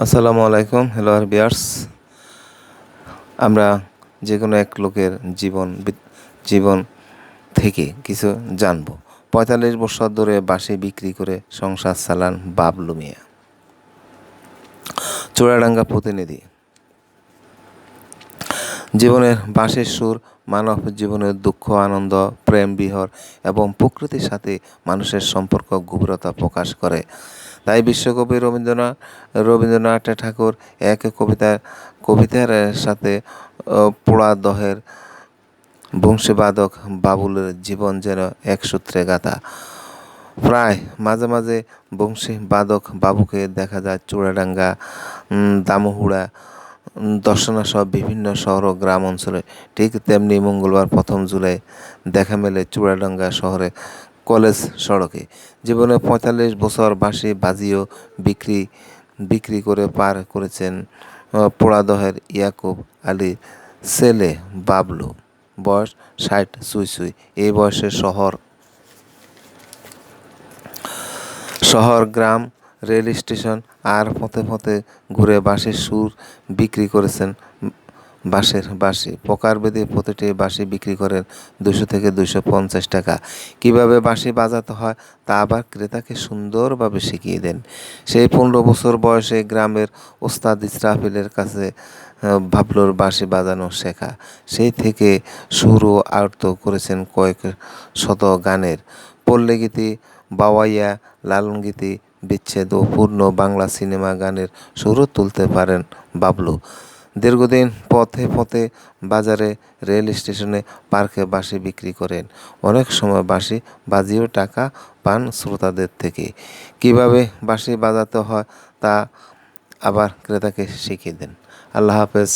আসসালামু আলাইকুম। Hello viewers, আমরা যে কোনো এক লোকের জীবন থেকে কিছু জানবো। ৪৫ বছর ধরে বাঁশি বিক্রি করে সংসার চালান বাবলু মিয়া। চুয়াডাঙ্গা প্রতিনিধি। জীবনের বাঁশির সুর মানব জীবনের দুঃখ, আনন্দ, প্রেম, বিহর এবং প্রকৃতির সাথে মানুষের সম্পর্ক গভীরতা প্রকাশ করে। তাই বিশ্বকবি রবীন্দ্রনাথ ঠাকুর এক কবিতার সাথে পোড়া দহের বংশীবাদক বাবুলের জীবন যেন এক সূত্রে গাঁথা। প্রায় মাঝে মাঝে বংশীবাদক বাবুকে দেখা যায় চুয়াডাঙ্গা, দামুহুড়া, দর্শনা সহ বিভিন্ন শহর ও গ্রাম অঞ্চলে। ঠিক তেমনি মঙ্গলবার ১ম জুলাই দেখা মেলে চুয়াডাঙ্গা শহরে কলেজ সড়কে। জীবনে ৪৫ বছর বাঁশি বাজিয়েও বিক্রি করে পার করেছেন পোড়াদহের ইয়াকুব আলীর ছেলে বাবলু। বয়স ৬০ ছুঁই ছুঁই। এই বয়সে শহর, গ্রাম, রেল স্টেশন আর পথে পথে ঘুরে বাঁশির সুর বিক্রি করেছেন। বাঁশি প্রকারভেদে প্রতিটি বাঁশি বিক্রি করেন ২০০ থেকে ২৫০ টাকা। কীভাবে বাঁশি বাজাতে হয় তা আবার ক্রেতাকে সুন্দরভাবে শিখিয়ে দেন। সেই ১৫ বছর বয়সে গ্রামের ওস্তাদ ইসরাফিলের কাছে বাবলুর বাঁশি বাজানো শেখা। সেই থেকে সুর ও আয়ত্ত করেছেন কয়েক শত গানের। পল্লীগীতি, বাওয়াইয়া, লালনগীতি, বিচ্ছেদ ও পূর্ণ বাংলা সিনেমা গানের সুরও তুলতে পারেন বাবলু। দীর্ঘদিন পথে পথে বাজারে, রেল স্টেশনে, পার্কে বাঁশি বিক্রি করেন। অনেক সময় বাঁশি বাজিয়েও টাকা পান শ্রোতাদের থেকে। কীভাবে বাঁশি বাজাতে হয় তা আবার ক্রেতাকে শিখিয়ে দেন। আল্লাহ হাফেজ।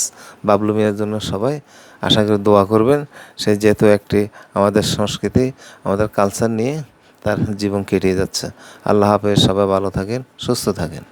বাবলু মিয়ার জন্য সবাই আশা করি দোয়া করবেন। সে যেহেতু একটি আমাদের সংস্কৃতি, আমাদের কালচার নিয়ে তার জীবন কেটে যাচ্ছে। আল্লাহ হাফেজ। সবাই ভালো থাকেন, সুস্থ থাকেন।